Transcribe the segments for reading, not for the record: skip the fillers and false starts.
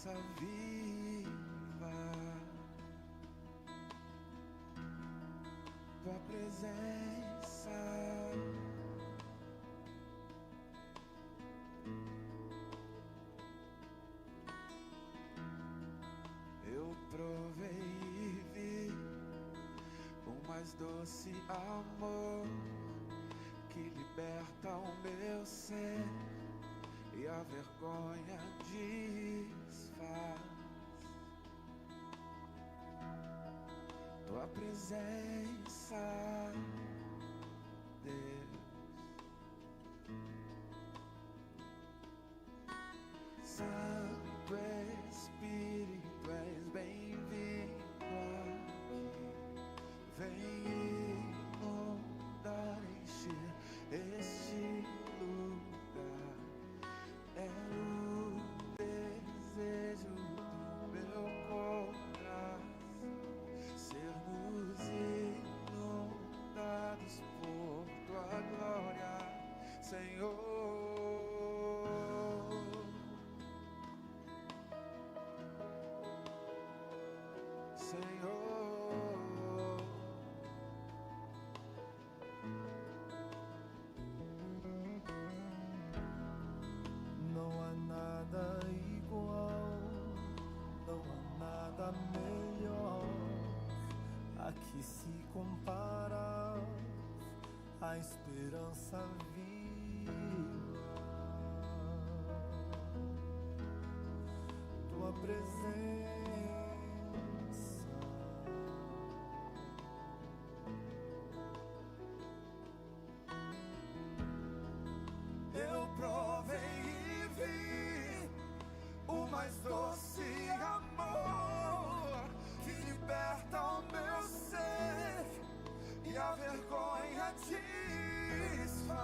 esperança viva, tua presença. Eu provei e vi o mais doce amor que liberta o meu ser e a vergonha desfaz. Tua presença, Deus. Santo Espírito, és bem-vindo aqui. Vem inundar, encher este lugar. É o desejo do meu coração, sermos inundados por tua glória, Senhor. Senhor, não há nada igual, não há nada melhor a que se compara a esperança viva, tua presença. eu provei e vi o mais doce amor que liberta o meu ser e a vergonha desfaz.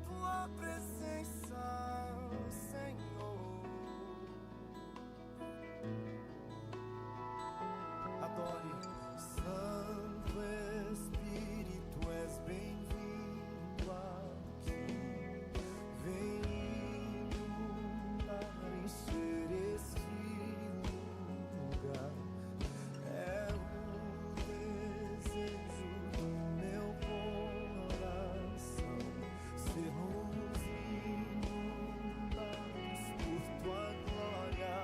Tua presença, Senhor. Adore. Santo Espírito, és bem-vindo aqui. Vem inundar, encher este lugar. É o desejo do meu coração, sermos inundados por tua glória,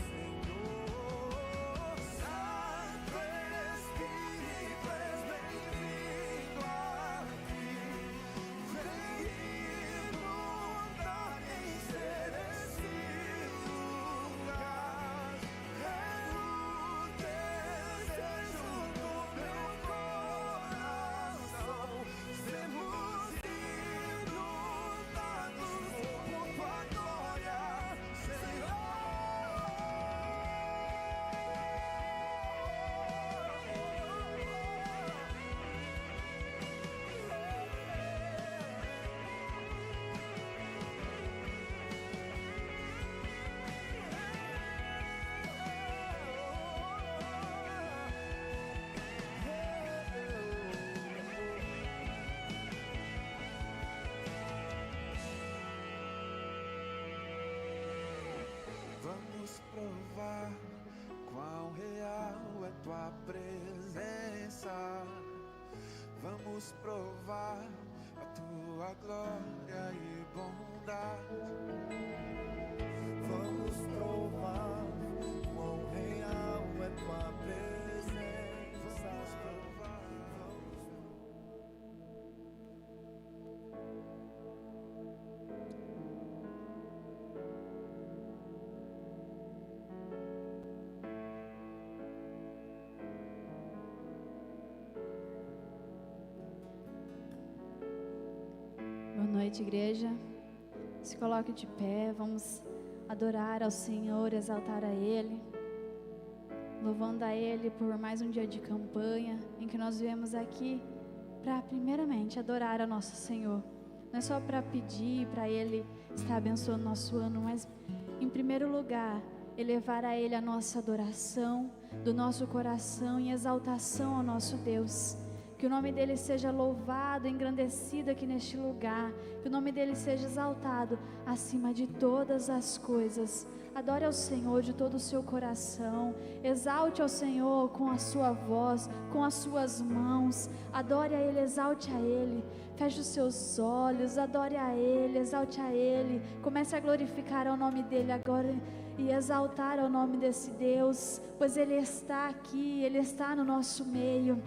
Senhor. Santo Espírito, és bem-vindo aqui. Vem inundar, encher este lugar. É o desejo do meu coração, sermos inundados por tua glória, Senhor. Vamos provar quão real é tua presença. Vamos provar a tua glória e bondade. Vamos provar quão real é tua presença. Vamos provar. Boa noite, igreja. Se coloque de pé, vamos adorar ao Senhor, exaltar a Ele, louvando a Ele por mais um dia de campanha, em que nós viemos aqui para primeiramente adorar ao nosso Senhor. Não é só para pedir para Ele estar abençoando nosso ano, mas em primeiro lugar, elevar a Ele a nossa adoração, do nosso coração, em exaltação ao nosso Deus. Que o nome dele seja louvado, engrandecido aqui neste lugar. Que o nome dele seja exaltado acima de todas as coisas. Adore ao Senhor de todo o seu coração. Exalte ao Senhor com a sua voz, com as suas mãos. Adore a Ele, exalte a Ele. Feche os seus olhos, adore a Ele, exalte a Ele. Comece a glorificar o nome dEle agora e exaltar o nome desse Deus, pois Ele está aqui, Ele está no nosso meio.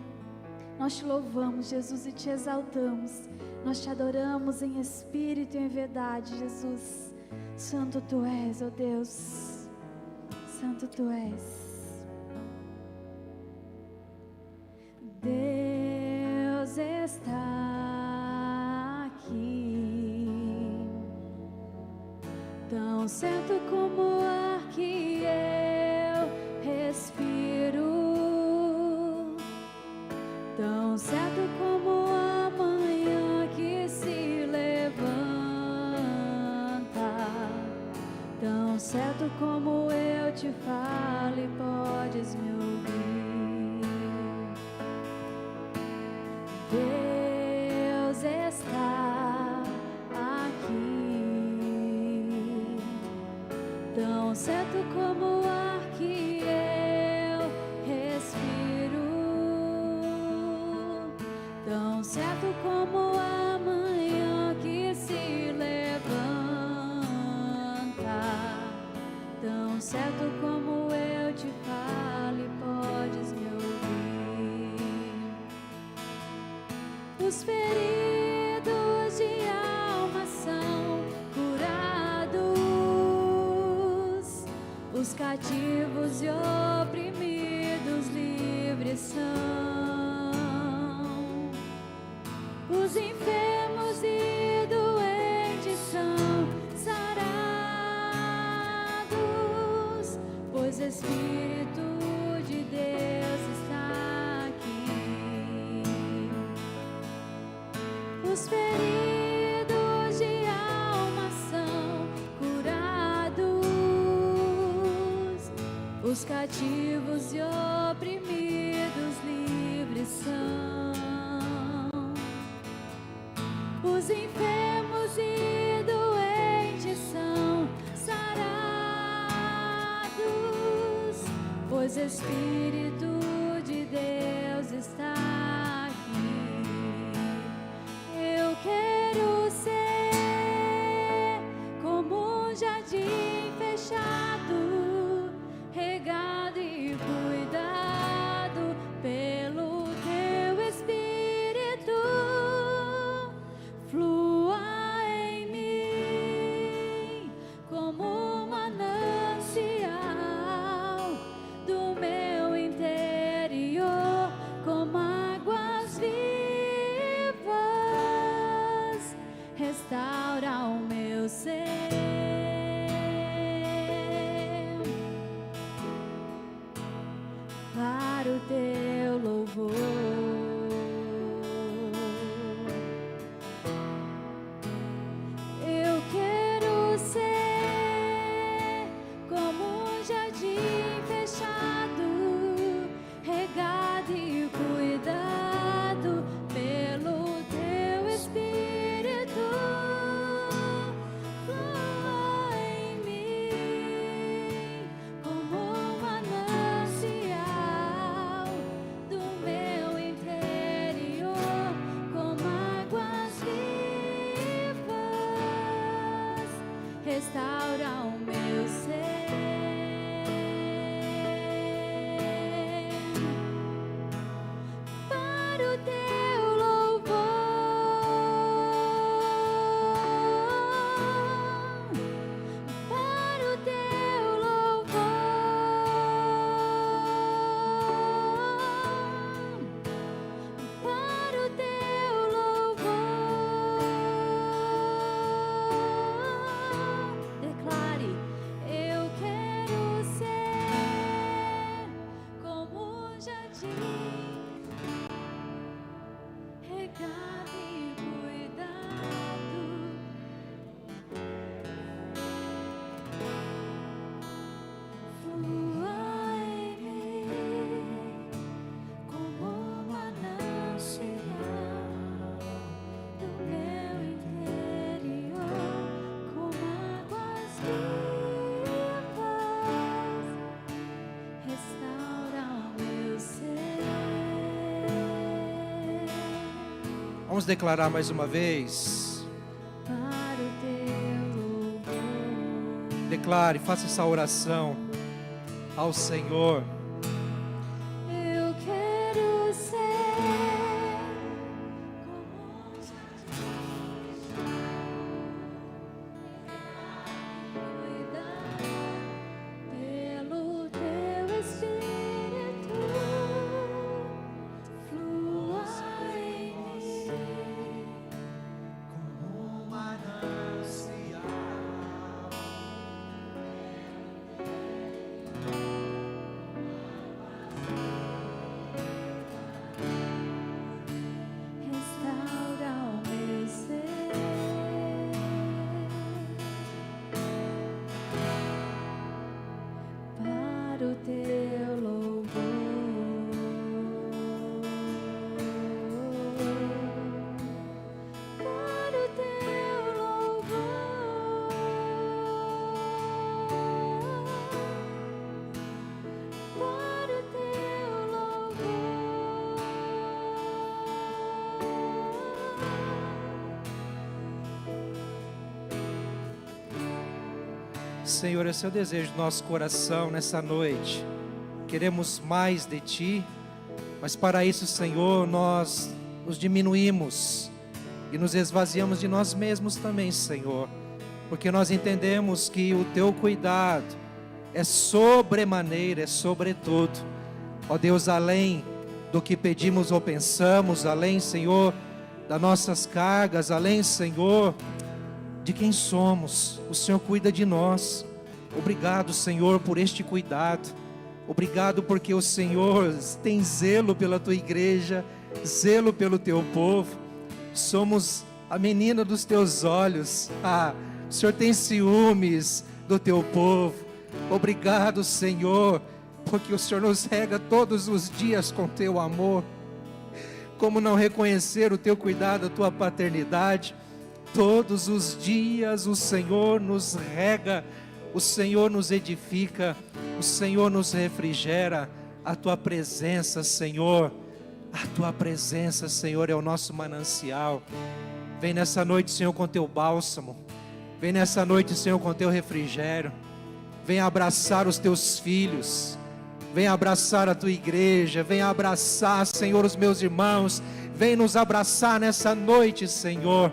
Nós te louvamos, Jesus, e te exaltamos. Nós te adoramos em espírito e em verdade, Jesus. Santo Tu és, ó Deus. Santo Tu és. Deus está aqui, tão certo como o ar que eu respiro, tão certo como a manhã que se levanta, tão certo como eu te falo e podes me ouvir. Deus está aqui, tão certo como o ar que eu respiro, tão certo como a manhã que se levanta, tão certo como eu te falo e podes me ouvir. Os feridos de alma são curados, os cativos e oprimidos livres são, os enfermos e doentes são sarados, pois o Espírito de Deus está aqui. Os feridos de alma são curados, os cativos e oprimidos livres são, os enfermos e doentes são sarados, pois o Espírito de Deus está aqui. Eu quero ser como um jardim fechado, regado e cuidado pelo Teu Espírito. Flua em mim como um manancial do meu interior, como águas vivas, restaura o meu ser para o Teu louvor. Eu quero ser como um jardim fechado, regado e cuidado pelo Teu Espírito. Flua em mim como um manancial do meu interior, como águas vivas, restaura o meu ser para o Teu louvor, para o Teu louvor, para o Teu louvor. Declare: eu quero Vamos declarar mais uma vez. Para o teu louvor. Declare, faça essa oração ao Senhor. Eu quero ser como pelo teu Espírito flua em mim. Como manancial. Restaura o meu ser para o teu louvor, para o teu louvor, para o teu louvor. Senhor, esse é o desejo do nosso coração nessa noite. Queremos mais de Ti, mas para isso, Senhor, nós nos diminuímos e nos esvaziamos de nós mesmos também, Senhor, porque nós entendemos que o Teu cuidado é sobremaneira, é sobretudo. Ó Deus, além do que pedimos ou pensamos, além, Senhor, das nossas cargas, além, Senhor, de quem somos, o Senhor cuida de nós. Obrigado, Senhor, por este cuidado. Obrigado porque o Senhor tem zelo pela Tua igreja, zelo pelo Teu povo. Somos a menina dos Teus olhos. O Senhor tem ciúmes do Teu povo. Obrigado, Senhor, porque o Senhor nos rega todos os dias com Teu amor. Como não reconhecer o Teu cuidado, a Tua paternidade? Todos os dias o Senhor nos rega, o Senhor nos edifica, o Senhor nos refrigera. A Tua presença, Senhor, a Tua presença, Senhor, é o nosso manancial. Vem nessa noite, Senhor, com Teu bálsamo. Vem nessa noite, Senhor, com Teu refrigério. Vem abraçar os Teus filhos. Vem abraçar a Tua igreja. Vem abraçar, Senhor, os meus irmãos. Vem nos abraçar nessa noite, Senhor.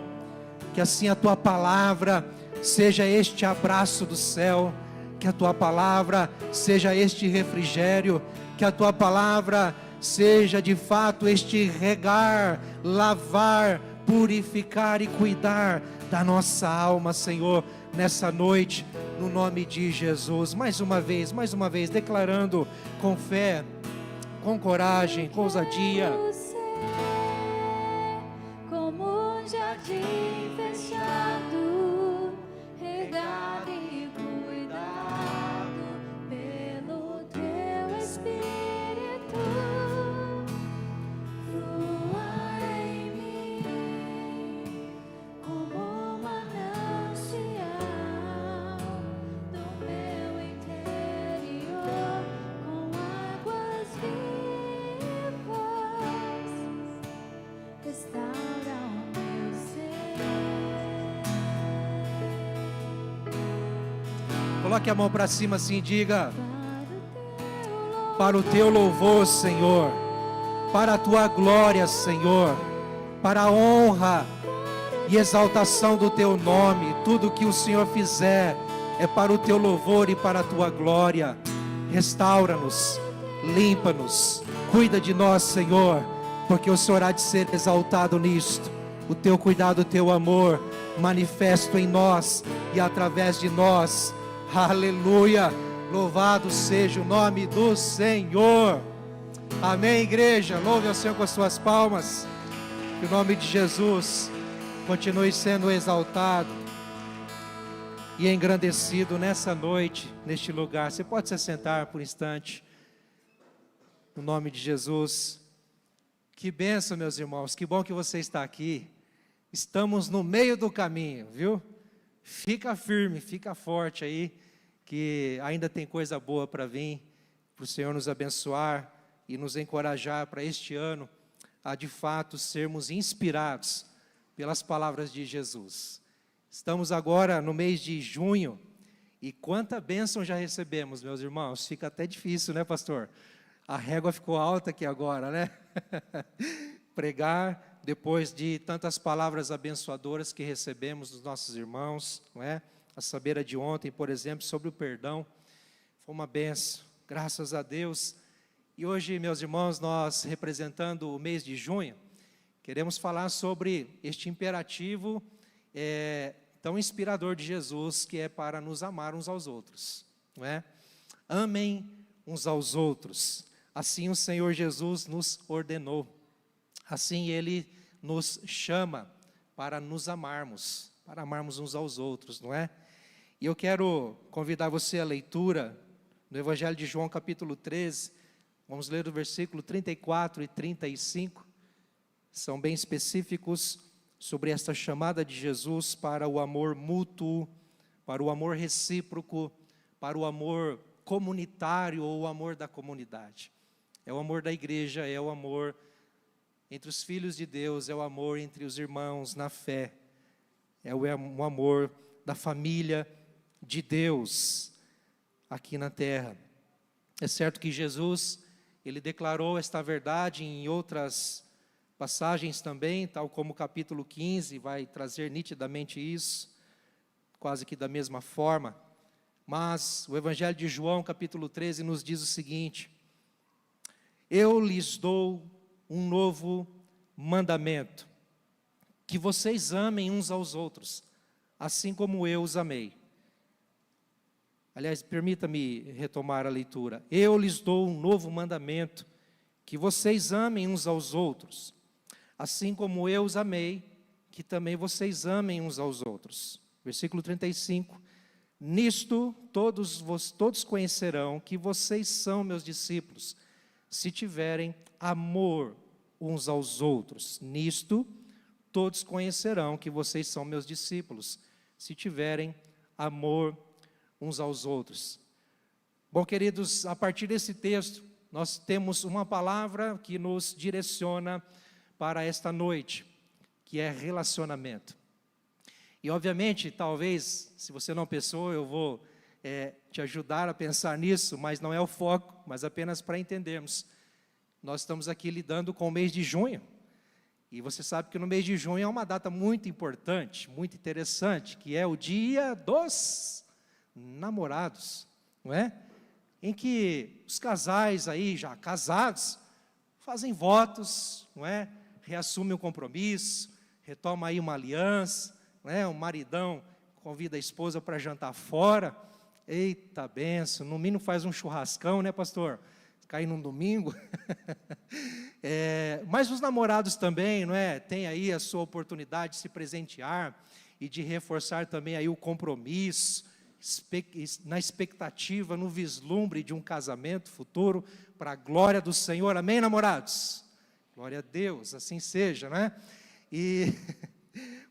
Que assim a Tua palavra seja este abraço do céu, que a Tua palavra seja este refrigério, que a Tua palavra seja de fato este regar, lavar, purificar e cuidar da nossa alma, Senhor, nessa noite, no nome de Jesus. Mais uma vez, declarando com fé, com coragem, com ousadia. Quero ser como um jardim fechado, regado e cuidado pelo Teu Espírito. Flua em mim como um manancial no meu interior, com águas vivas. Restaura o meu ser Coloque a mão para cima assim e diga: para o Teu para o Teu louvor, Senhor, para a Tua glória, Senhor, para a honra e exaltação do Teu nome. Tudo que o Senhor fizer é para o Teu louvor e para a Tua glória. Restaura-nos, limpa-nos, cuida de nós, Senhor, porque o Senhor há de ser exaltado nisto. O Teu cuidado, o Teu amor manifesto em nós e através de nós. Aleluia! Louvado seja o nome do Senhor. Amém, igreja. Louve ao Senhor com as suas palmas. Que o nome de Jesus continue sendo exaltado e engrandecido nessa noite, neste lugar. Você pode se sentar por um instante. No nome de Jesus. Que bênção, meus irmãos. Que bom que você está aqui. Estamos no meio do caminho, viu? Fica firme, fica forte aí, que ainda tem coisa boa para vir, para o Senhor nos abençoar e nos encorajar para este ano. a de fato sermos inspirados pelas palavras de Jesus. Estamos agora no mês de junho, e quanta bênção já recebemos, meus irmãos. Fica até difícil, né, pastor? A régua ficou alta aqui agora, né? Pregar depois de tantas palavras abençoadoras que recebemos dos nossos irmãos, não é? A saber a de ontem, por exemplo, sobre o perdão, foi uma bênção, graças a Deus. E hoje, meus irmãos, nós representando o mês de junho, queremos falar sobre este imperativo tão inspirador de Jesus, que é para nos amar uns aos outros, não é? Amem uns aos outros, assim o Senhor Jesus nos ordenou, assim Ele nos chama para nos amarmos, para amarmos uns aos outros, não é? E eu quero convidar você à leitura no Evangelho de João, capítulo 13, vamos ler o versículo 34 e 35, são bem específicos sobre esta chamada de Jesus para o amor mútuo, para o amor recíproco, para o amor comunitário ou o amor da comunidade. É o amor da igreja, é o amor entre os filhos de Deus, é o amor entre os irmãos na fé, é o amor da família de Deus aqui na terra. É certo que Jesus, Ele declarou esta verdade em outras passagens também, tal como o capítulo 15 vai trazer nitidamente isso, quase que da mesma forma. Mas o Evangelho de João, capítulo 13, nos diz o seguinte: eu lhes dou um novo mandamento, que vocês amem uns aos outros, assim como eu os amei. Aliás, permita-me retomar a leitura. Eu lhes dou um novo mandamento, que vocês amem uns aos outros, assim como eu os amei, que também vocês amem uns aos outros. Versículo 35. Nisto todos conhecerão que vocês são meus discípulos, se tiverem amor uns aos outros. Nisto todos conhecerão que vocês são meus discípulos, se tiverem amor uns aos outros. Bom, queridos, a partir desse texto, nós temos uma palavra que nos direciona para esta noite, que é relacionamento. E obviamente, talvez, se você não pensou, eu vou te ajudar a pensar nisso, mas não é o foco, mas apenas para entendermos. Nós estamos aqui lidando com o mês de junho, e você sabe que no mês de junho é uma data muito importante, muito interessante, que é o Dia dos Namorados, não é? Em que os casais aí, já casados, fazem votos, não é? Reassumem o compromisso, retoma aí uma aliança, não é? O maridão convida a esposa para jantar fora, eita benção, no mínimo faz um churrascão, né, pastor? Cair num domingo. Mas os namorados também, não é? Tem aí a sua oportunidade de se presentear e de reforçar também aí o compromisso, na expectativa, no vislumbre de um casamento futuro, para a glória do Senhor. Amém, namorados? Glória a Deus, assim seja, né? E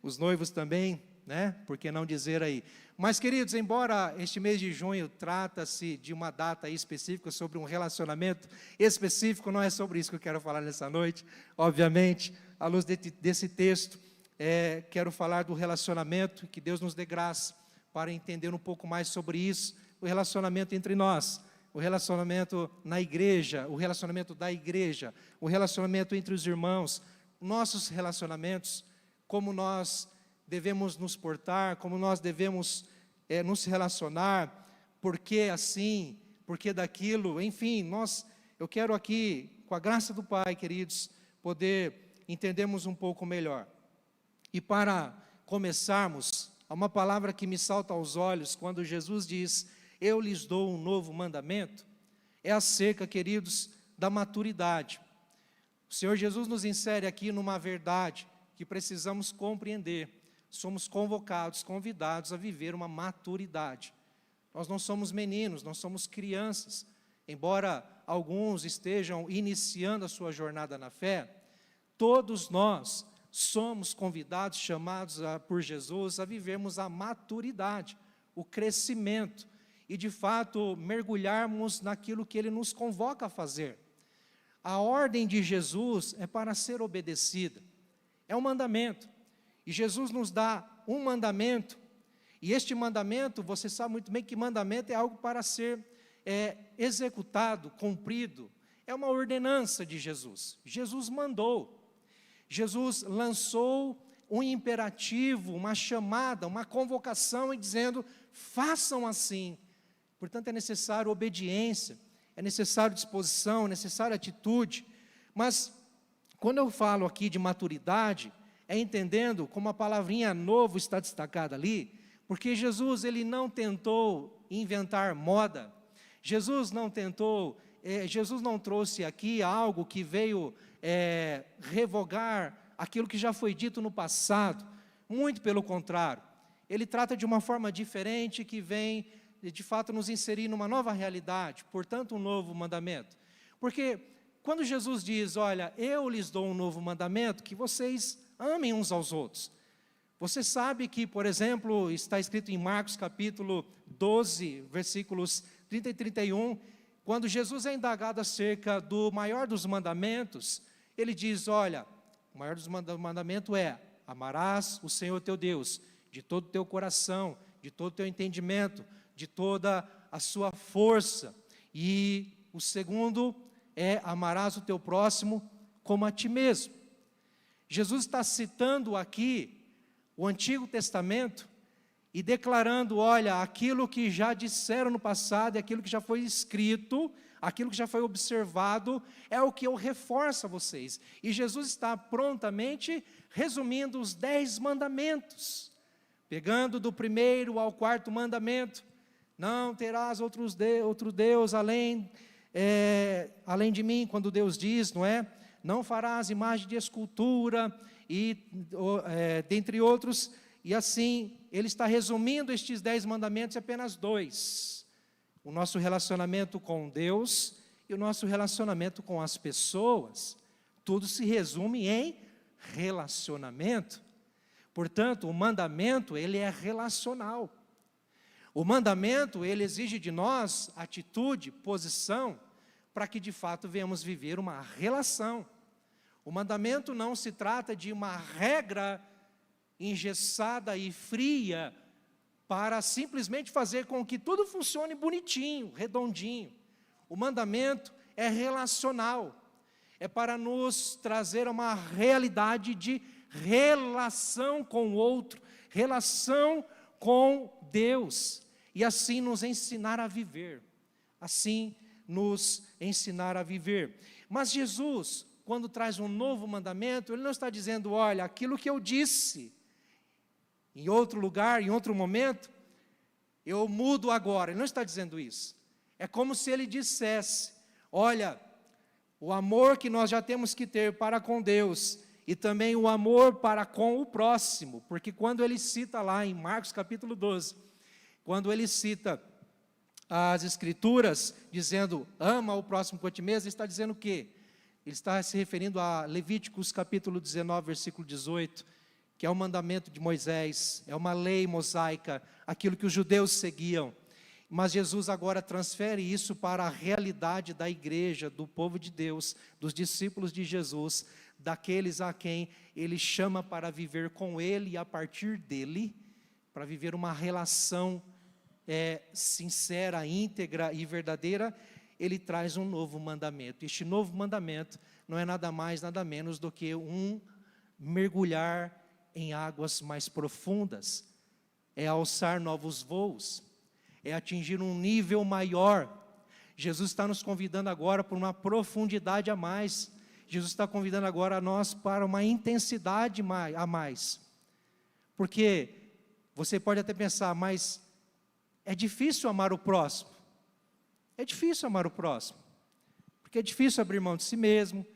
os noivos também, né? Por que não dizer aí? Mas, queridos, embora este mês de junho trata-se de uma data aí específica, sobre um relacionamento específico, não é sobre isso que eu quero falar nessa noite. Obviamente, à luz desse texto, quero falar do relacionamento, que Deus nos dê graça para entender um pouco mais sobre isso, o relacionamento entre nós, o relacionamento na igreja, o relacionamento da igreja, o relacionamento entre os irmãos, nossos relacionamentos, como nós devemos nos portar, como nós devemos nos relacionar, por que assim, por que daquilo, enfim, eu quero aqui, com a graça do Pai, queridos, poder entendermos um pouco melhor. E para começarmos, há uma palavra que me salta aos olhos, quando Jesus diz, eu lhes dou um novo mandamento, é acerca, queridos, da maturidade. O Senhor Jesus nos insere aqui numa verdade que precisamos compreender. Somos convocados, convidados a viver uma maturidade. Nós não somos meninos, não somos crianças. Embora alguns estejam iniciando a sua jornada na fé, todos nós somos convidados, chamados por Jesus a vivermos a maturidade, o crescimento, e de fato mergulharmos naquilo que Ele nos convoca a fazer. A ordem de Jesus é para ser obedecida. É um mandamento. E Jesus nos dá um mandamento. E este mandamento, você sabe muito bem que mandamento é algo para ser executado, cumprido. É uma ordenança de Jesus. Jesus mandou. Jesus lançou um imperativo, uma chamada, uma convocação, e dizendo, façam assim. Portanto, é necessário obediência, é necessário disposição, é necessário atitude. Mas, quando eu falo aqui de maturidade, é entendendo como a palavrinha novo está destacada ali, porque Jesus, ele não tentou inventar moda. Jesus não trouxe aqui algo que veio revogar aquilo que já foi dito no passado. Muito pelo contrário. Ele trata de uma forma diferente que vem, de fato, nos inserir numa nova realidade. Portanto, um novo mandamento. Porque quando Jesus diz, olha, eu lhes dou um novo mandamento, que vocês amem uns aos outros. Você sabe que, por exemplo, está escrito em Marcos capítulo 12, versículos 30 e 31, quando Jesus é indagado acerca do maior dos mandamentos, ele diz, olha, o maior dos mandamentos é, amarás o Senhor teu Deus, de todo o teu coração, de todo o teu entendimento, de toda a sua força. E o segundo é, amarás o teu próximo como a ti mesmo. Jesus está citando aqui o Antigo Testamento e declarando, olha, aquilo que já disseram no passado, aquilo que já foi escrito, aquilo que já foi observado, é o que eu reforço a vocês. E Jesus está prontamente resumindo os 10 mandamentos, pegando do 1º ao 4º mandamento, não terás outro Deus além de mim, quando Deus diz, não é? Não farás imagem de escultura, e dentre outros, e assim, ele está resumindo estes 10 mandamentos em apenas 2. O nosso relacionamento com Deus e o nosso relacionamento com as pessoas. Tudo se resume em relacionamento. Portanto, o mandamento, ele é relacional. O mandamento, ele exige de nós atitude, posição, para que de fato venhamos viver uma relação. O mandamento não se trata de uma regra engessada e fria para simplesmente fazer com que tudo funcione bonitinho, redondinho. O mandamento é relacional, é para nos trazer uma realidade de relação com o outro, relação com Deus, e assim nos ensinar a viver, Mas Jesus, quando traz um novo mandamento, ele não está dizendo, olha, aquilo que eu disse em outro lugar, em outro momento, eu mudo agora. Ele não está dizendo isso. É como se ele dissesse, olha, o amor que nós já temos que ter para com Deus, e também o amor para com o próximo, porque quando ele cita lá em Marcos capítulo 12, quando ele cita as Escrituras, dizendo, ama o próximo como a ti mesmo, ele está dizendo o quê? Ele está se referindo a Levíticos capítulo 19, versículo 18, que é o mandamento de Moisés, é uma lei mosaica, aquilo que os judeus seguiam. Mas Jesus agora transfere isso para a realidade da igreja, do povo de Deus, dos discípulos de Jesus, daqueles a quem ele chama para viver com ele e a partir dele, para viver uma relação sincera, íntegra e verdadeira. Ele traz um novo mandamento. Este novo mandamento não é nada mais, nada menos do que um mergulhar em águas mais profundas, é alçar novos voos, é atingir um nível maior. Jesus está nos convidando agora para uma profundidade a mais. Jesus está convidando agora a nós para uma intensidade a mais. Porque você pode até pensar, mas é difícil amar o próximo. É difícil amar o próximo, porque é difícil abrir mão de si mesmo,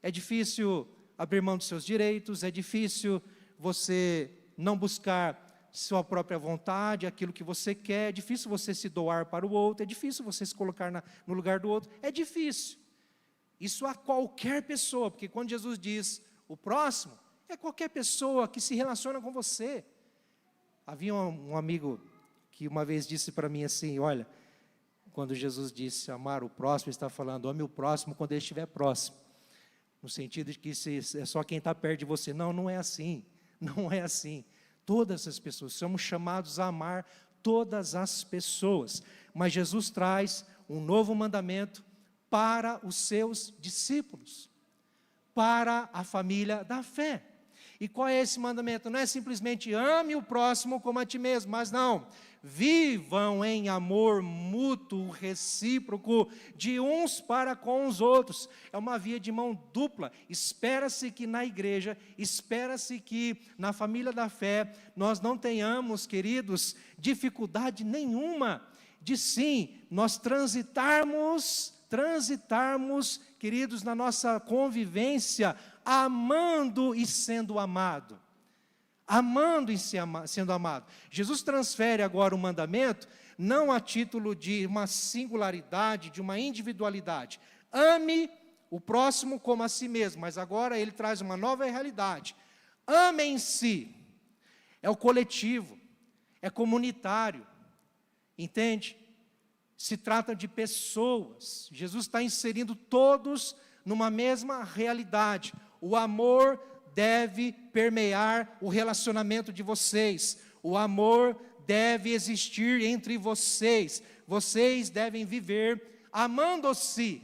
é difícil abrir mão dos seus direitos, é difícil você não buscar sua própria vontade, aquilo que você quer, é difícil você se doar para o outro, é difícil você se colocar no lugar do outro, é difícil. Isso a qualquer pessoa, porque quando Jesus diz o próximo, é qualquer pessoa que se relaciona com você. Havia um amigo que uma vez disse para mim assim, olha, quando Jesus disse amar o próximo, ele está falando, ame o próximo quando ele estiver próximo. No sentido de que é só quem está perto de você. Não, não é assim. Não é assim. Todas as pessoas, somos chamados a amar todas as pessoas. Mas Jesus traz um novo mandamento para os seus discípulos, para a família da fé. E qual é esse mandamento? Não é simplesmente ame o próximo como a ti mesmo, mas não, vivam em amor mútuo, recíproco, de uns para com os outros. É uma via de mão dupla. Espera-se que na igreja, espera-se que na família da fé, nós não tenhamos, queridos, dificuldade nenhuma de sim, nós transitarmos, queridos, na nossa convivência, amando e sendo amado. Amando e sendo amado. Jesus transfere agora o mandamento, não a título de uma singularidade, de uma individualidade. Ame o próximo como a si mesmo, mas agora ele traz uma nova realidade. Amem-se. É o coletivo, é comunitário. Entende? Se trata de pessoas. Jesus está inserindo todos numa mesma realidade. O amor deve permear o relacionamento de vocês. O amor deve existir entre vocês. Vocês devem viver amando-se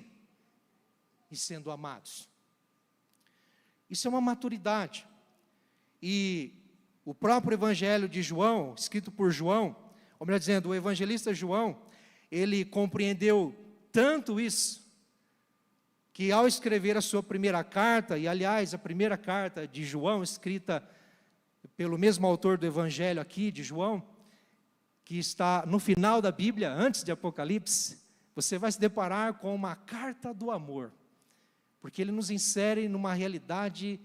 e sendo amados. Isso é uma maturidade. E o próprio Evangelho de João, escrito por João, ou melhor dizendo, o evangelista João, ele compreendeu tanto isso, que ao escrever a sua primeira carta, e aliás, a primeira carta de João, escrita pelo mesmo autor do Evangelho aqui, de João, que está no final da Bíblia, antes de Apocalipse, você vai se deparar com uma carta do amor, porque ele nos insere numa realidade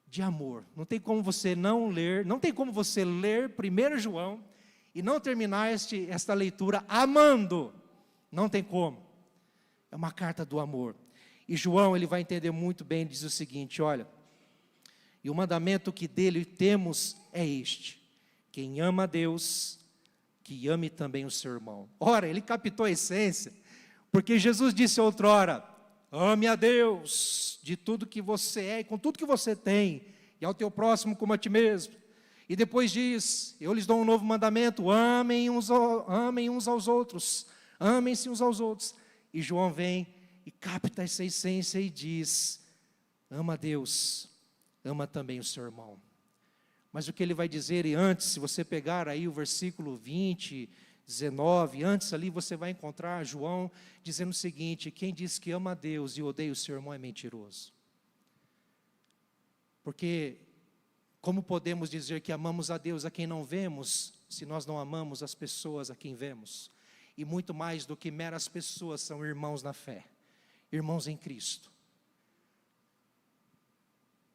de amor. Não tem como você não ler, não tem como você ler 1 João e não terminar esta leitura amando. Não tem como. É uma carta do amor. E João, ele vai entender muito bem, diz o seguinte, olha, e o mandamento que dele temos é este, quem ama a Deus, que ame também o seu irmão. Ora, ele captou a essência, porque Jesus disse outrora, ame a Deus de tudo que você é e com tudo que você tem, e ao teu próximo como a ti mesmo. E depois diz, eu lhes dou um novo mandamento, amem uns aos outros, amem-se uns aos outros. E João vem e capta essa essência e diz, ama a Deus, ama também o seu irmão. Mas o que ele vai dizer, e antes, se você pegar aí o versículo 20, 19, antes ali você vai encontrar João dizendo o seguinte, quem diz que ama a Deus e odeia o seu irmão é mentiroso. Porque como podemos dizer que amamos a Deus a quem não vemos, se nós não amamos as pessoas a quem vemos? E muito mais do que meras pessoas, são irmãos na fé, irmãos em Cristo.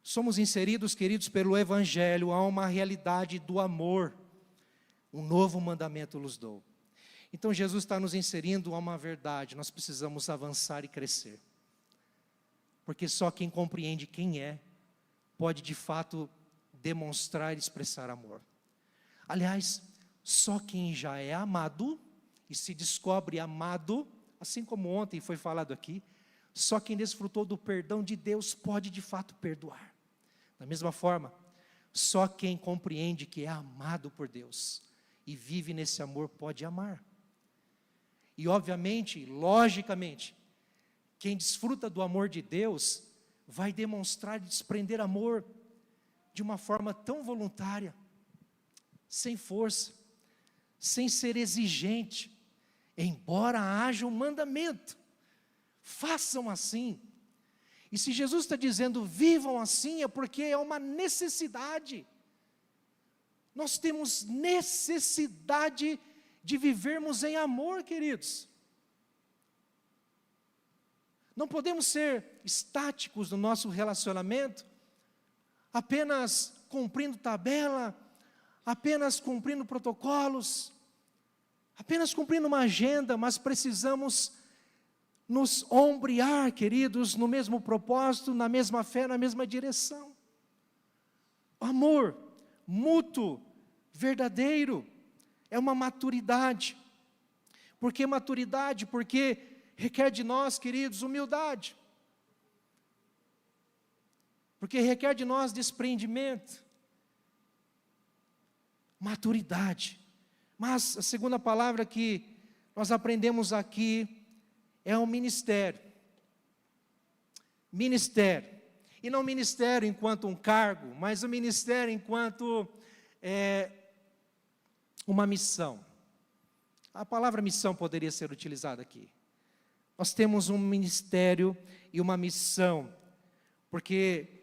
Somos inseridos, queridos, pelo Evangelho a uma realidade do amor. Um novo mandamento nos dou. Então Jesus está nos inserindo a uma verdade, nós precisamos avançar e crescer. Porque só quem compreende quem é, pode de fato demonstrar e expressar amor. Aliás, só quem já é amado, e se descobre amado, assim como ontem foi falado aqui, só quem desfrutou do perdão de Deus pode de fato perdoar. Da mesma forma, só quem compreende que é amado por Deus e vive nesse amor pode amar. E obviamente, logicamente, quem desfruta do amor de Deus vai demonstrar e desprender amor de uma forma tão voluntária, sem força, sem ser exigente, embora haja um mandamento, façam assim. E se Jesus está dizendo vivam assim, é porque é uma necessidade. Nós temos necessidade de vivermos em amor, queridos. Não podemos ser estáticos no nosso relacionamento, apenas cumprindo tabela, apenas cumprindo protocolos, apenas cumprindo uma agenda, mas precisamos nos ombrear, queridos, no mesmo propósito, na mesma fé, na mesma direção. Amor mútuo, verdadeiro, é uma maturidade. Por que maturidade? Porque requer de nós, queridos, humildade. Porque requer de nós desprendimento. Maturidade. Mas a segunda palavra que nós aprendemos aqui é o ministério. Ministério. E não ministério enquanto um cargo, mas o ministério enquanto uma missão. A palavra missão poderia ser utilizada aqui. Nós temos um ministério e uma missão, porque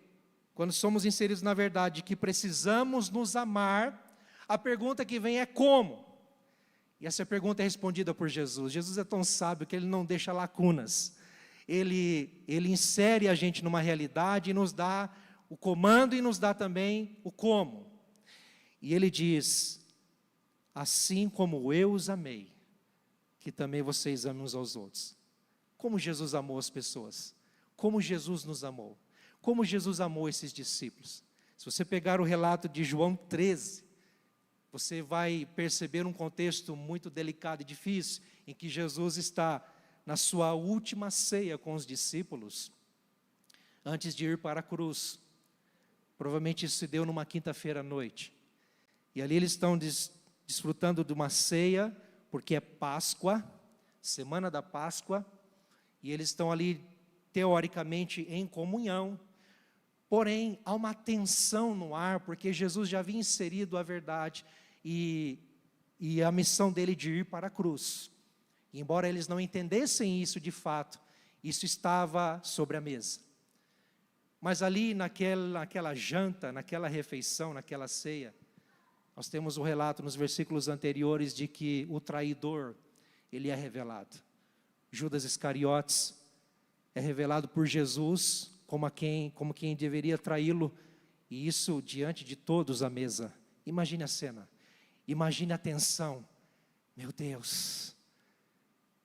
quando somos inseridos na verdade que precisamos nos amar, a pergunta que vem é como? E essa pergunta é respondida por Jesus. Jesus é tão sábio que Ele não deixa lacunas. Ele insere a gente numa realidade e nos dá o comando e nos dá também o como. E Ele diz, assim como eu os amei, que também vocês amem uns aos outros. Como Jesus amou as pessoas. Como Jesus nos amou. Como Jesus amou esses discípulos. Se você pegar o relato de João 13, você vai perceber um contexto muito delicado e difícil, em que Jesus está na sua última ceia com os discípulos, antes de ir para a cruz. Provavelmente isso se deu numa quinta-feira à noite. E ali eles estão desfrutando de uma ceia, porque é Páscoa, semana da Páscoa, e eles estão ali, teoricamente, em comunhão. Porém, há uma tensão no ar, porque Jesus já havia inserido a verdade e a missão dele de ir para a cruz. E embora eles não entendessem isso de fato, isso estava sobre a mesa. Mas ali naquela janta, naquela refeição, naquela ceia, nós temos o relato nos versículos anteriores de que o traidor, ele é revelado. Judas Iscariotes é revelado por Jesus como quem deveria traí-lo, e isso diante de todos à mesa. Imagine a cena, imagine a tensão. Meu Deus!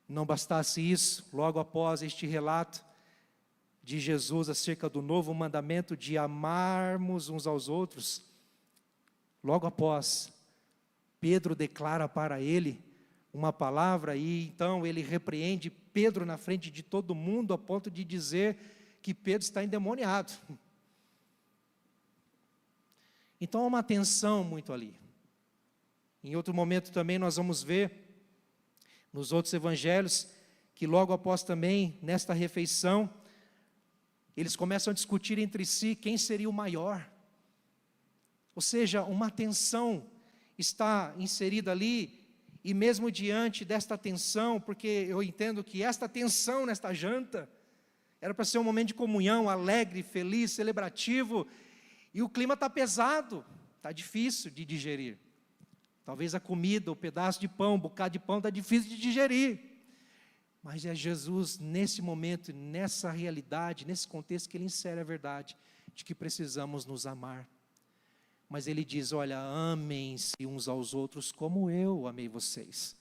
Não bastasse isso, logo após este relato de Jesus acerca do novo mandamento de amarmos uns aos outros, logo após, Pedro declara para ele uma palavra, e então ele repreende Pedro na frente de todo mundo, a ponto de dizer que Pedro está endemoniado. Então há uma tensão muito ali. Em outro momento também nós vamos ver, nos outros evangelhos, que logo após também, nesta refeição, eles começam a discutir entre si quem seria o maior. Ou seja, uma tensão está inserida ali, e mesmo diante desta tensão, porque eu entendo que esta tensão nesta janta, era para ser um momento de comunhão, alegre, feliz, celebrativo, e o clima está pesado, está difícil de digerir. Talvez a comida, o pedaço de pão, o bocado de pão está difícil de digerir. Mas é Jesus, nesse momento, nessa realidade, nesse contexto, que Ele insere a verdade de que precisamos nos amar. Mas Ele diz, olha, amem-se uns aos outros como eu amei vocês.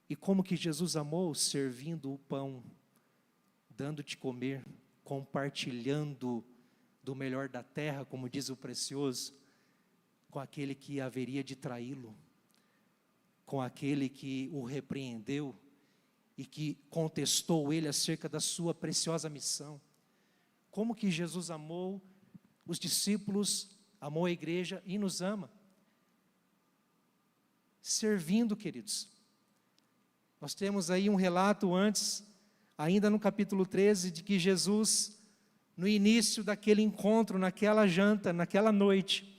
E como que Jesus amou? Servindo o pão, dando de comer, compartilhando do melhor da terra, como diz o Precioso, com aquele que haveria de traí-lo, com aquele que o repreendeu e que contestou ele acerca da sua preciosa missão. Como que Jesus amou os discípulos, amou a igreja e nos ama? Servindo, queridos. Nós temos aí um relato antes, ainda no capítulo 13, de que Jesus, no início daquele encontro, naquela janta, naquela noite,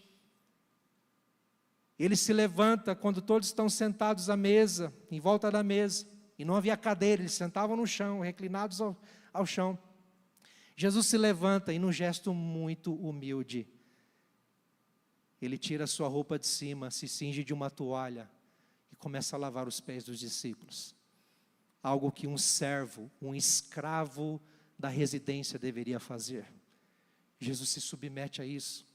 Ele se levanta quando todos estão sentados à mesa, em volta da mesa, e não havia cadeira, eles sentavam no chão, reclinados ao chão. Jesus se levanta e num gesto muito humilde, Ele tira a sua roupa de cima, se cinge de uma toalha e começa a lavar os pés dos discípulos. Algo que um servo, um escravo da residência deveria fazer. Jesus se submete a isso.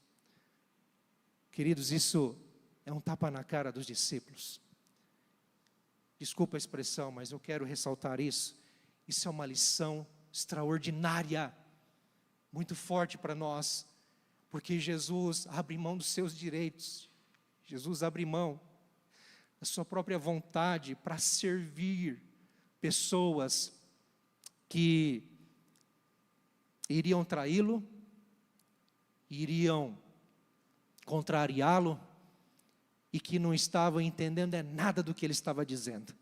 Queridos, isso é um tapa na cara dos discípulos. Desculpa a expressão, mas eu quero ressaltar isso. Isso é uma lição extraordinária, muito forte para nós, porque Jesus abre mão dos seus direitos. Jesus abre mão a sua própria vontade para servir pessoas que iriam traí-lo, iriam contrariá-lo e que não estavam entendendo nada do que ele estava dizendo.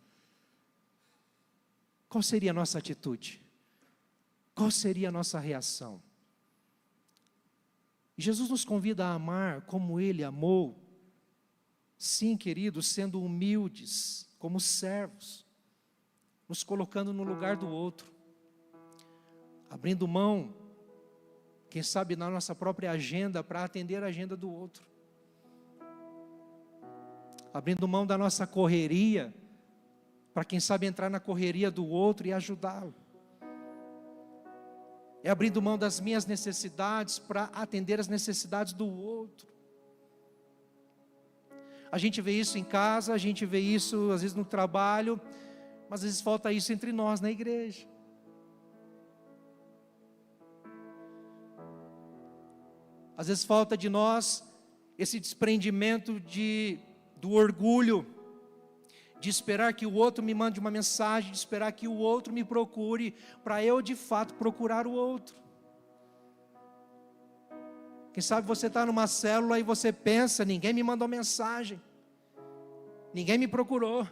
Qual seria a nossa atitude? Qual seria a nossa reação? Jesus nos convida a amar como Ele amou. Sim, queridos, sendo humildes, como servos, nos colocando no lugar do outro, abrindo mão, quem sabe na nossa própria agenda, para atender a agenda do outro, abrindo mão da nossa correria, para quem sabe entrar na correria do outro e ajudá-lo, é abrindo mão das minhas necessidades para atender as necessidades do outro. A gente vê isso em casa, a gente vê isso às vezes no trabalho, mas às vezes falta isso entre nós na igreja. Às vezes falta de nós esse desprendimento do orgulho, de esperar que o outro me mande uma mensagem, de esperar que o outro me procure, para eu de fato procurar o outro. Quem sabe você está numa célula e você pensa, ninguém me mandou mensagem, ninguém me procurou,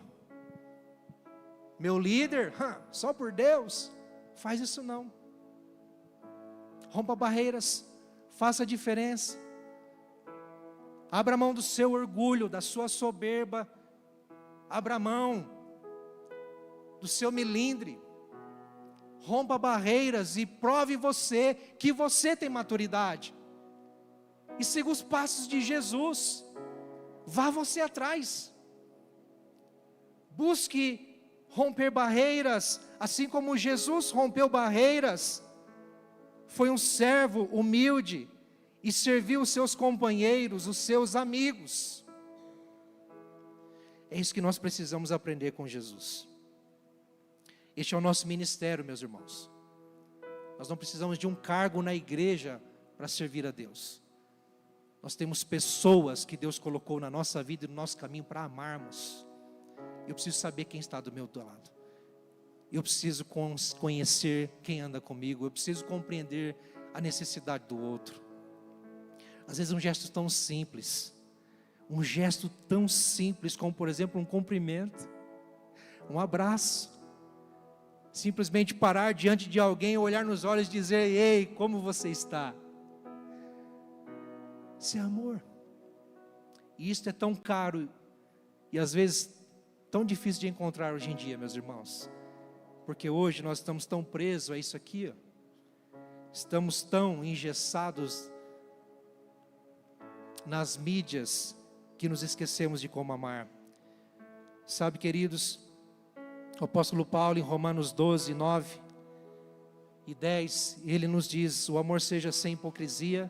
meu líder, só por Deus, faz isso não. Rompa barreiras, faça a diferença, abra mão do seu orgulho, da sua soberba, abra mão do seu melindre, rompa barreiras e prove você que você tem maturidade. E siga os passos de Jesus. Vá você atrás. Busque romper barreiras, assim como Jesus rompeu barreiras. Foi um servo humilde e serviu os seus companheiros, os seus amigos. É isso que nós precisamos aprender com Jesus. Este é o nosso ministério, meus irmãos. Nós não precisamos de um cargo na igreja para servir a Deus. Nós temos pessoas que Deus colocou na nossa vida e no nosso caminho para amarmos. Eu preciso saber quem está do meu lado. Eu preciso conhecer quem anda comigo. Eu preciso compreender a necessidade do outro. Às vezes um gesto tão simples. Um gesto tão simples como, por exemplo, um cumprimento. Um abraço. Simplesmente parar diante de alguém, olhar nos olhos e dizer: ei, como você está? Isso é amor. E isso é tão caro e às vezes tão difícil de encontrar hoje em dia, meus irmãos. Porque hoje nós estamos tão presos a isso aqui, ó. Estamos tão engessados nas mídias que nos esquecemos de como amar. Sabe, queridos, o apóstolo Paulo em Romanos 12, 9 e 10, ele nos diz: o amor seja sem hipocrisia,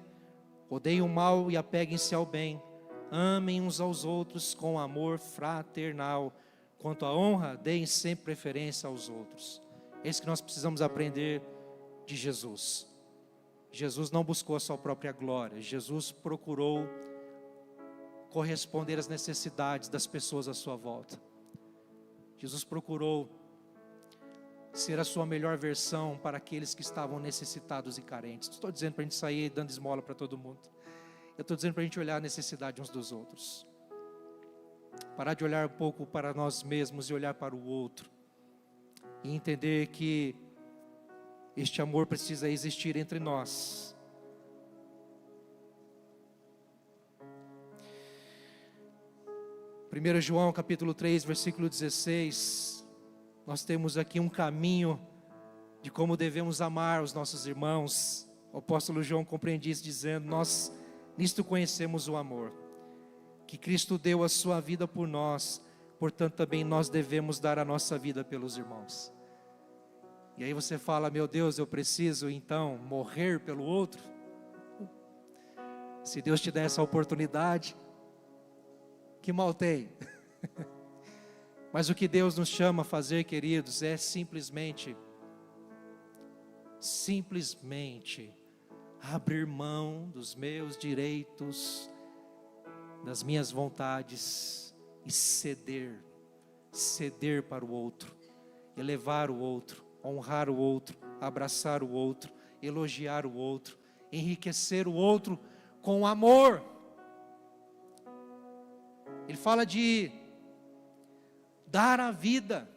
odeiem o mal e apeguem-se ao bem, amem uns aos outros com amor fraternal, quanto à honra, deem sempre preferência aos outros. É isso que nós precisamos aprender de Jesus. Jesus não buscou a sua própria glória, Jesus procurou corresponder às necessidades das pessoas à sua volta. Jesus procurou ser a sua melhor versão para aqueles que estavam necessitados e carentes. Não estou dizendo para a gente sair dando esmola para todo mundo. Eu estou dizendo para a gente olhar a necessidade uns dos outros. Parar de olhar um pouco para nós mesmos e olhar para o outro. E entender que este amor precisa existir entre nós. Primeiro João capítulo 3, versículo 16, nós temos aqui um caminho de como devemos amar os nossos irmãos. O apóstolo João compreende isso dizendo: nós nisto conhecemos o amor, que Cristo deu a sua vida por nós, portanto também nós devemos dar a nossa vida pelos irmãos. E aí você fala: meu Deus, eu preciso então morrer pelo outro? Se Deus te der essa oportunidade, que mal tem. Mas o que Deus nos chama a fazer, queridos, é simplesmente abrir mão dos meus direitos, das minhas vontades, e ceder para o outro, elevar o outro, honrar o outro, abraçar o outro, elogiar o outro, enriquecer o outro com amor. Ele fala de dar a vida.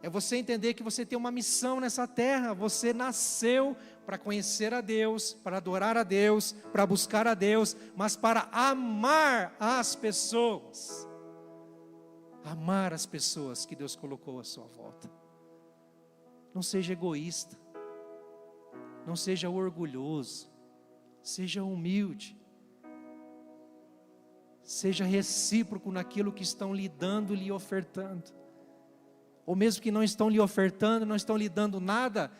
É você entender que você tem uma missão nessa terra. Você nasceu para conhecer a Deus, para adorar a Deus, para buscar a Deus, mas para amar as pessoas. Amar as pessoas que Deus colocou à sua volta. Não seja egoísta. Não seja orgulhoso. Seja humilde. Seja recíproco naquilo que estão lhe dando, lhe ofertando. Ou mesmo que não estão lhe ofertando, não estão lhe dando nada,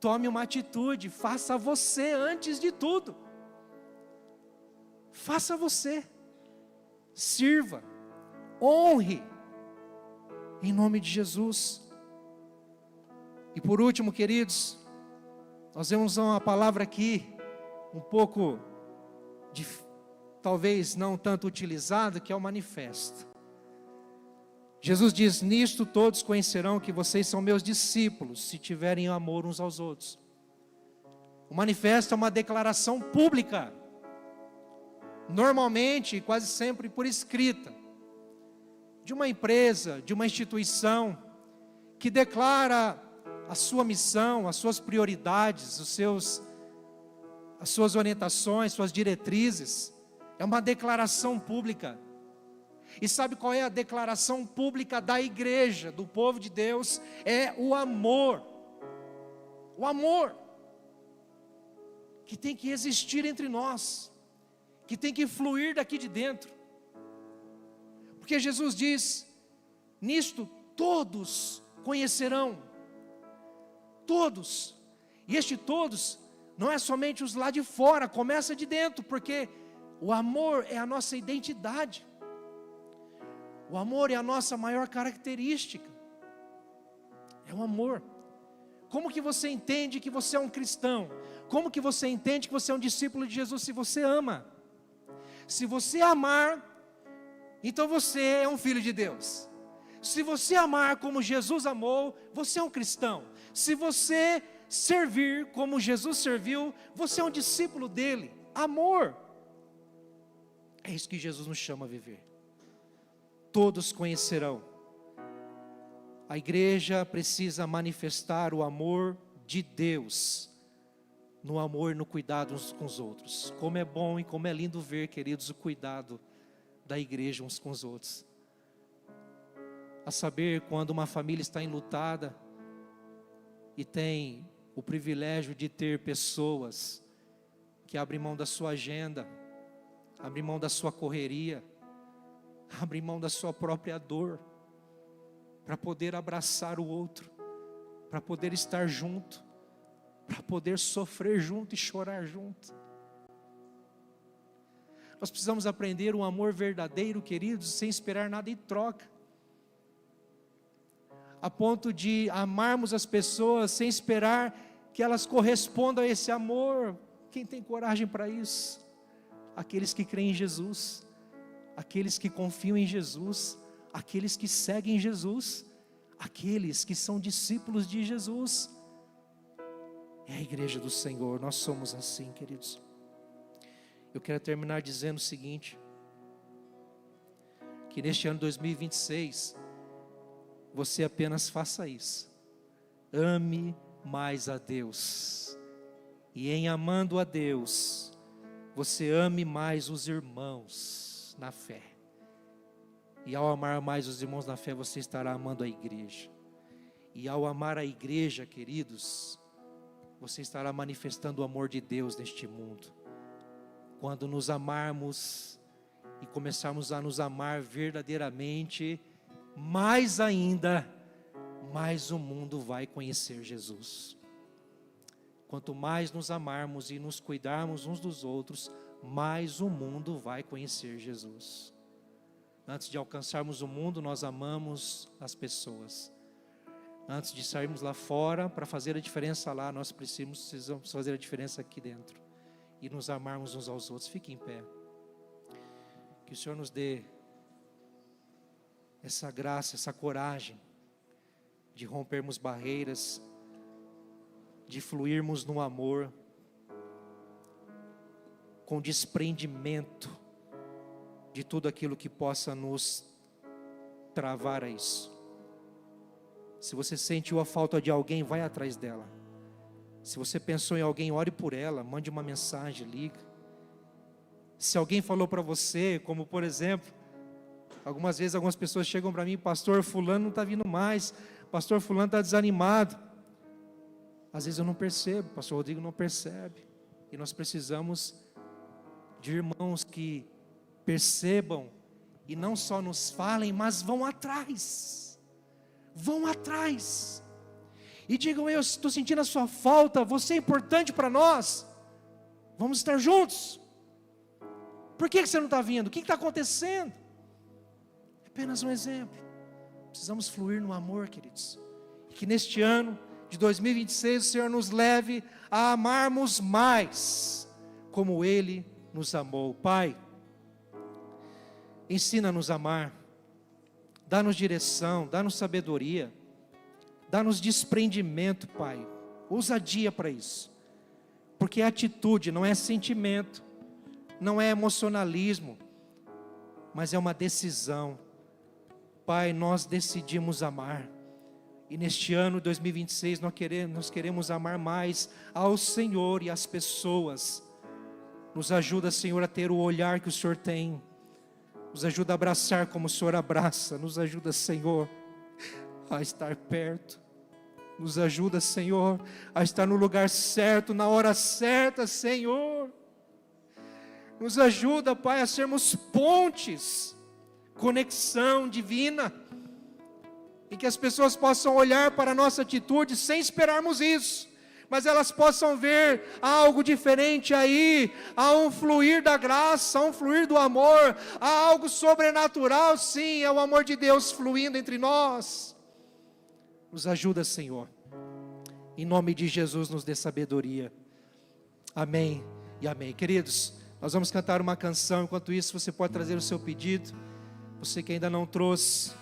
tome uma atitude, faça você antes de tudo. Faça você. Sirva. Honre. Em nome de Jesus. E por último, queridos, nós vemos uma palavra aqui, um pouco, talvez não tanto utilizada, que é o manifesto. Jesus diz: nisto todos conhecerão que vocês são meus discípulos, se tiverem amor uns aos outros. O manifesto é uma declaração pública, normalmente, quase sempre por escrita, de uma empresa, de uma instituição, que declara a sua missão, as suas prioridades, as suas orientações, suas diretrizes. É uma declaração pública. E sabe qual é a declaração pública da igreja, do povo de Deus? É o amor. O amor que tem que existir entre nós, que tem que fluir daqui de dentro. Porque Jesus diz: nisto todos conhecerão. Todos. E este todos não é somente os lá de fora, começa de dentro, porque o amor é a nossa identidade. O amor é a nossa maior característica. É o amor. Como que você entende que você é um cristão? Como que você entende que você é um discípulo de Jesus? Se você ama. Se você amar, então você é um filho de Deus. Se você amar como Jesus amou, você é um cristão. Se você servir como Jesus serviu, você é um discípulo dele. Amor. É isso que Jesus nos chama a viver. Todos conhecerão. A igreja precisa manifestar o amor de Deus, no amor e no cuidado uns com os outros. Como é bom e como é lindo ver, queridos, o cuidado da igreja uns com os outros. A saber, quando uma família está enlutada e tem o privilégio de ter pessoas que abrem mão da sua agenda, abrem mão da sua correria, abrem mão da sua própria dor, para poder abraçar o outro, para poder estar junto, para poder sofrer junto e chorar junto. Nós precisamos aprender um amor verdadeiro, queridos, sem esperar nada em troca, a ponto de amarmos as pessoas sem esperar que elas correspondam a esse amor. Quem tem coragem para isso? Aqueles que creem em Jesus, aqueles que confiam em Jesus, aqueles que seguem Jesus, aqueles que são discípulos de Jesus. É a igreja do Senhor. Nós somos assim, queridos. Eu quero terminar dizendo o seguinte: que neste ano 2026 você apenas faça isso. Ame mais a Deus, e em amando a Deus, você ame mais os irmãos na fé. E ao amar mais os irmãos na fé, você estará amando a igreja. E ao amar a igreja, queridos, você estará manifestando o amor de Deus neste mundo. Quando nos amarmos e começarmos a nos amar verdadeiramente, mais ainda, mais o mundo vai conhecer Jesus. Quanto mais nos amarmos e nos cuidarmos uns dos outros, mais o mundo vai conhecer Jesus. Antes de alcançarmos o mundo, nós amamos as pessoas. Antes de sairmos lá fora para fazer a diferença lá, nós precisamos fazer a diferença aqui dentro e nos amarmos uns aos outros. Fique em pé. Que o Senhor nos dê essa graça, essa coragem de rompermos barreiras, de fluirmos no amor, com desprendimento de tudo aquilo que possa nos travar a isso. Se você sentiu a falta de alguém, vai atrás dela. Se você pensou em alguém, ore por ela, mande uma mensagem, liga. Se alguém falou para você, como por exemplo, algumas vezes algumas pessoas chegam para mim: pastor, fulano não está vindo mais, pastor, fulano está desanimado. Às vezes eu não percebo, pastor Rodrigo não percebe. E nós precisamos de irmãos que percebam e não só nos falem, mas vão atrás. Vão atrás. E digam: eu estou sentindo a sua falta, você é importante para nós. Vamos estar juntos. Por que você não está vindo? O que está acontecendo? É apenas um exemplo. Precisamos fluir no amor, queridos. E que neste ano de 2026 o Senhor nos leve a amarmos mais, como Ele nos amou. Pai, ensina-nos a amar, dá-nos direção, dá-nos sabedoria, dá-nos desprendimento, Pai, ousadia para isso, porque é atitude, não é sentimento, não é emocionalismo, mas é uma decisão. Pai, nós decidimos amar, e neste ano 2026 nós queremos amar mais ao Senhor e às pessoas. Nos ajuda, Senhor, a ter o olhar que o Senhor tem, nos ajuda a abraçar como o Senhor abraça, nos ajuda, Senhor, a estar perto, nos ajuda, Senhor, a estar no lugar certo, na hora certa, Senhor, nos ajuda, Pai, a sermos pontes, conexão divina, e que as pessoas possam olhar para a nossa atitude sem esperarmos isso, mas elas possam ver algo diferente aí, há um fluir da graça, há um fluir do amor, há algo sobrenatural, sim, é o amor de Deus fluindo entre nós. Nos ajuda, Senhor, em nome de Jesus nos dê sabedoria, amém e amém. Queridos, nós vamos cantar uma canção, enquanto isso você pode trazer o seu pedido, você que ainda não trouxe,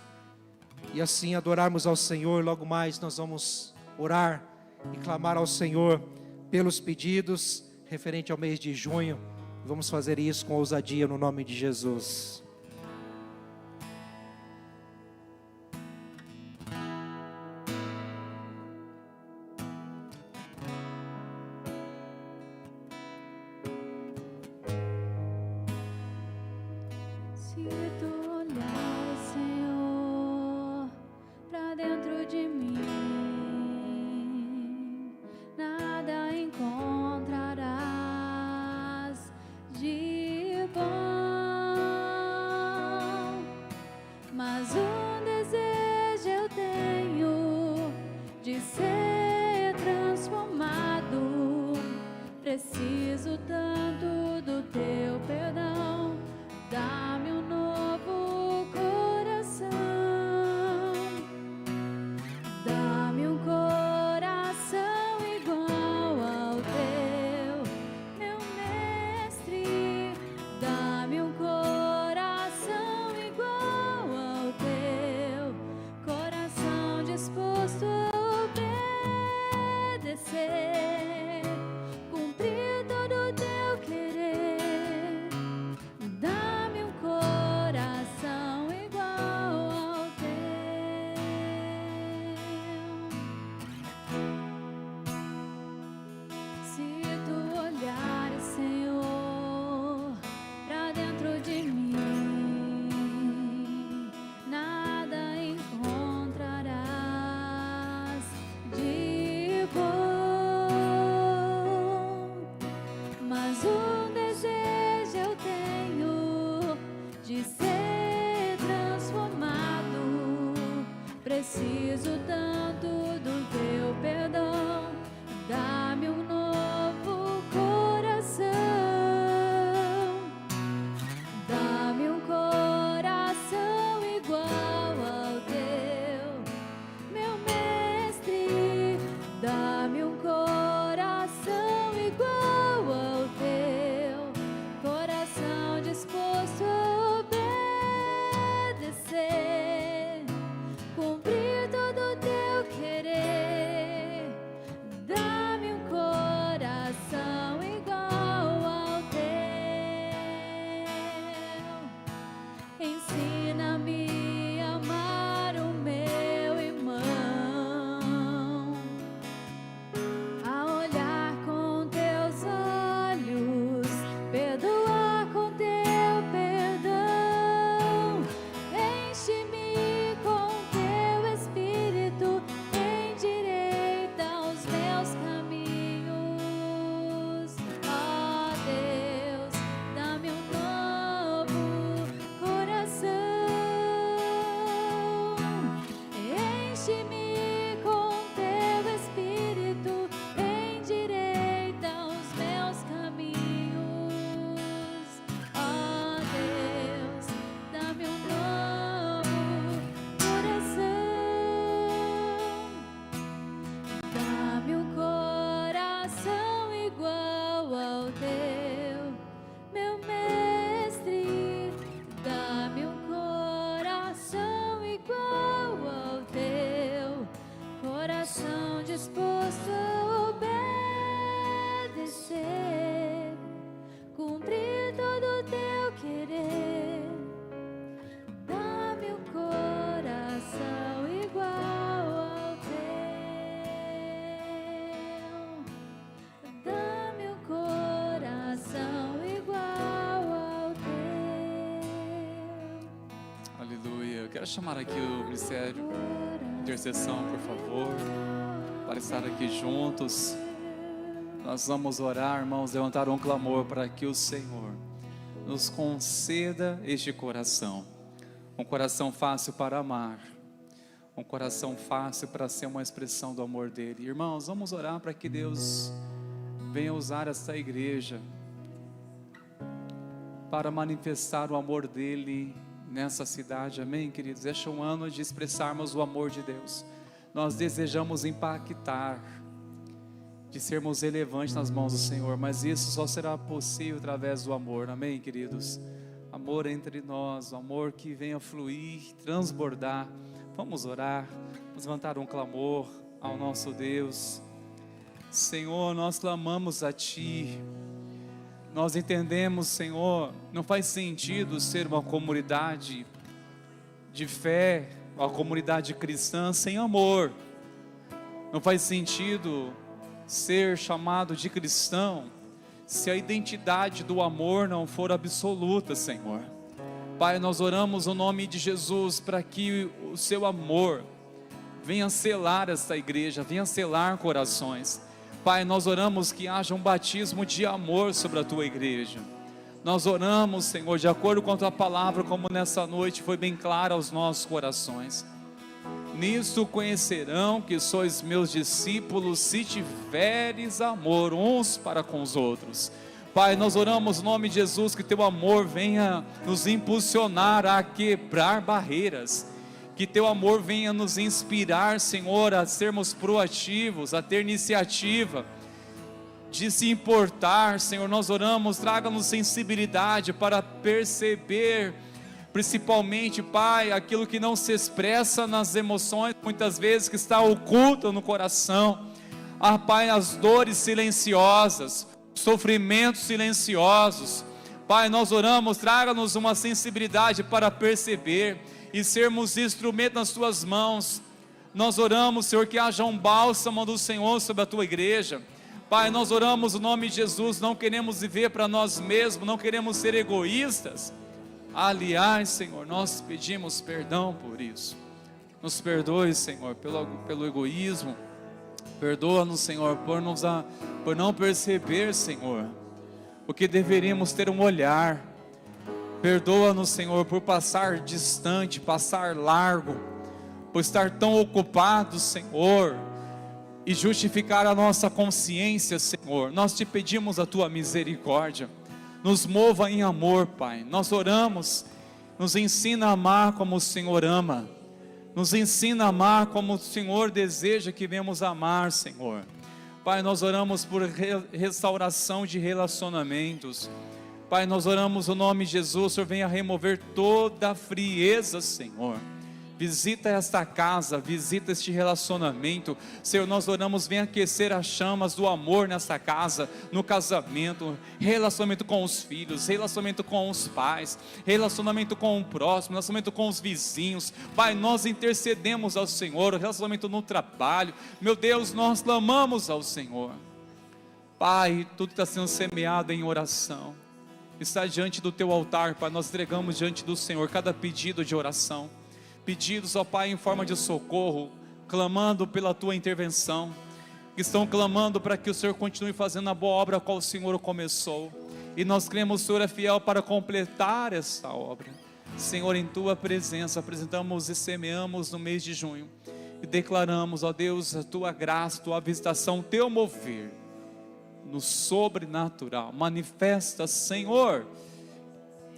e assim adorarmos ao Senhor. Logo mais nós vamos orar e clamar ao Senhor pelos pedidos referente ao mês de junho. Vamos fazer isso com ousadia no nome de Jesus. Se tu olhar, Senhor, pra dentro de mim, nada encontrarás de bom, mas um desejo eu tenho de ser transformado. Preciso tanto do teu perdão, dá-me um novo coração, dá-me um coração igual ao teu, meu mestre, dá-me um coração igual ao teu, coração disposto a obedecer, cumprir todo o teu querer. Dá-me um coração igual ao teu. Se tu olhares, Senhor, pra dentro de mim, nada encontrarás de bom, mas um desejo eu tenho de ser transformado. Preciso tanto do teu perdão, dá-me um novo coração, dá-me um coração igual ao teu, meu mestre, dá-me um coração igual ao teu, coração disposto a obedecer, querer. Dá-me um coração igual ao teu. Ensina-me a amar o meu irmão, a olhar com teus olhos, perdoar com teu perdão. Enche-me com teu espírito, endireita os meus caminhos. Ó Deus, dá-me um novo coração. Enche-me com teu espírito, endireita os meus caminhos. Ó Deus, dá-me um novo coração. Dá-me um coração igual ao teu, meu mestre. Dá-me um coração igual ao teu, coração disposto a obedecer, cumprir todo o teu querer. Dá-me um coração igual ao teu. Dá-me um coração igual ao teu. Aleluia. Eu quero chamar aqui o Ministério de Intercessão, por favor, para estar aqui juntos. Nós vamos orar, irmãos, levantar um clamor para que o Senhor nos conceda este coração. Um coração fácil para amar. Um coração fácil para ser uma expressão do amor dele. Irmãos, vamos orar para que Deus venha usar essa igreja para manifestar o amor dele nessa cidade, amém, queridos? Este é um ano de expressarmos o amor de Deus. Nós desejamos impactar, de sermos relevantes nas mãos do Senhor, mas isso só será possível através do amor, amém, queridos? Amor entre nós, o amor que venha fluir, transbordar. Vamos orar, vamos levantar um clamor ao nosso Deus. Senhor, nós clamamos a Ti. Nós entendemos, Senhor, não faz sentido ser uma comunidade de fé, uma comunidade cristã sem amor. Não faz sentido ser chamado de cristão se a identidade do amor não for absoluta, Senhor. Pai, nós oramos no nome de Jesus para que o Seu amor venha selar esta igreja, venha selar corações. Pai, nós oramos que haja um batismo de amor sobre a Tua igreja. Nós oramos, Senhor, de acordo com a Tua palavra, como nessa noite foi bem clara aos nossos corações. Nisto conhecerão que sois meus discípulos, se tiveres amor uns para com os outros. Pai, nós oramos no nome de Jesus, que Teu amor venha nos impulsionar a quebrar barreiras. Que Teu amor venha nos inspirar, Senhor, a sermos proativos, a ter iniciativa de se importar, Senhor. Nós oramos, traga-nos sensibilidade para perceber, principalmente, Pai, aquilo que não se expressa nas emoções, muitas vezes que está oculto no coração. Ah, Pai, as dores silenciosas, sofrimentos silenciosos. Pai, nós oramos, traga-nos uma sensibilidade para perceber e sermos instrumento nas Tuas mãos. Nós oramos, Senhor, que haja um bálsamo do Senhor sobre a Tua igreja. Pai, nós oramos no nome de Jesus, não queremos viver para nós mesmos, não queremos ser egoístas. Aliás, Senhor, nós pedimos perdão por isso. Nos perdoe, Senhor, pelo egoísmo. Perdoa-nos, Senhor, por não perceber, Senhor, o que deveríamos ter um olhar. Perdoa-nos, Senhor, por passar distante, passar largo, por estar tão ocupados, Senhor, e justificar a nossa consciência, Senhor. Nós Te pedimos a Tua misericórdia. Nos mova em amor, Pai. Nós oramos, nos ensina a amar como o Senhor ama. Nos ensina a amar como o Senhor deseja que venhamos amar, Senhor. Pai, nós oramos por restauração de relacionamentos. Pai, nós oramos no nome de Jesus, o Senhor venha remover toda a frieza, Senhor. Visita esta casa, visita este relacionamento. Senhor, nós oramos, vem aquecer as chamas do amor nesta casa, no casamento, relacionamento com os filhos, relacionamento com os pais, relacionamento com o próximo, relacionamento com os vizinhos. Pai, nós intercedemos ao Senhor, relacionamento no trabalho. Meu Deus, nós clamamos ao Senhor. Pai, tudo está sendo semeado em oração. Está diante do teu altar, Pai, nós entregamos diante do Senhor cada pedido de oração. Pedidos, ó Pai, em forma de socorro, clamando pela tua intervenção, que estão clamando para que o Senhor continue fazendo a boa obra a qual o Senhor começou, e nós cremos, o Senhor é fiel para completar essa obra. Senhor, em tua presença, apresentamos e semeamos no mês de junho, e declaramos, ó Deus, a tua graça, a tua visitação, o teu mover, no sobrenatural. Manifesta, Senhor,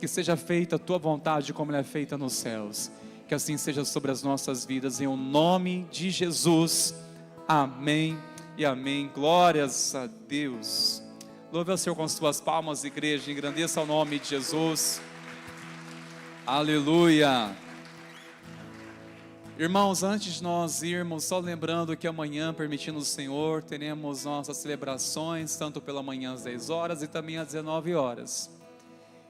que seja feita a tua vontade como ela é feita nos céus. Que assim seja sobre as nossas vidas, em o nome de Jesus, amém e amém. Glórias a Deus. Louve ao Senhor com as tuas palmas, igreja, engrandeça o nome de Jesus, aleluia. Irmãos, antes de nós irmos, só lembrando que amanhã, permitindo o Senhor, teremos nossas celebrações, tanto pela manhã às 10 horas e também às 19 horas,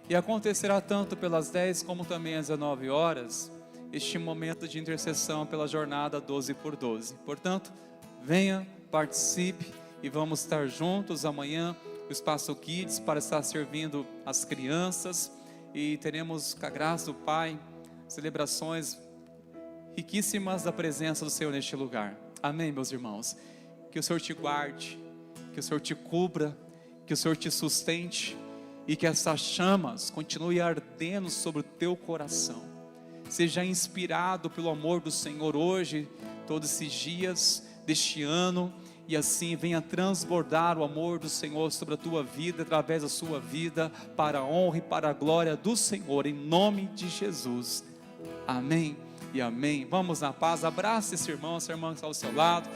e acontecerá tanto pelas 10 como também às 19 horas, este momento de intercessão pela jornada 12 por 12. Portanto, venha, participe e vamos estar juntos amanhã no Espaço Kids para estar servindo as crianças, e teremos, com a graça do Pai, celebrações riquíssimas da presença do Senhor neste lugar. Amém, meus irmãos? Que o Senhor te guarde, que o Senhor te cubra, que o Senhor te sustente e que essas chamas continuem ardendo sobre o teu coração. Seja inspirado pelo amor do Senhor hoje, todos esses dias deste ano, e assim venha transbordar o amor do Senhor sobre a tua vida, através da sua vida, para a honra e para a glória do Senhor, em nome de Jesus. Amém e amém. Vamos na paz, abraça esse irmão, essa irmã que está ao seu lado,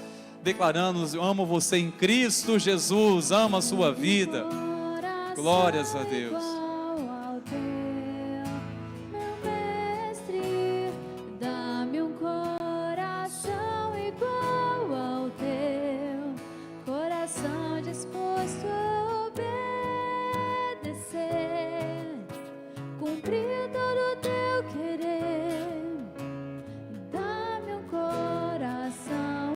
declarando: eu amo você em Cristo Jesus, amo a sua vida. Glórias a Deus.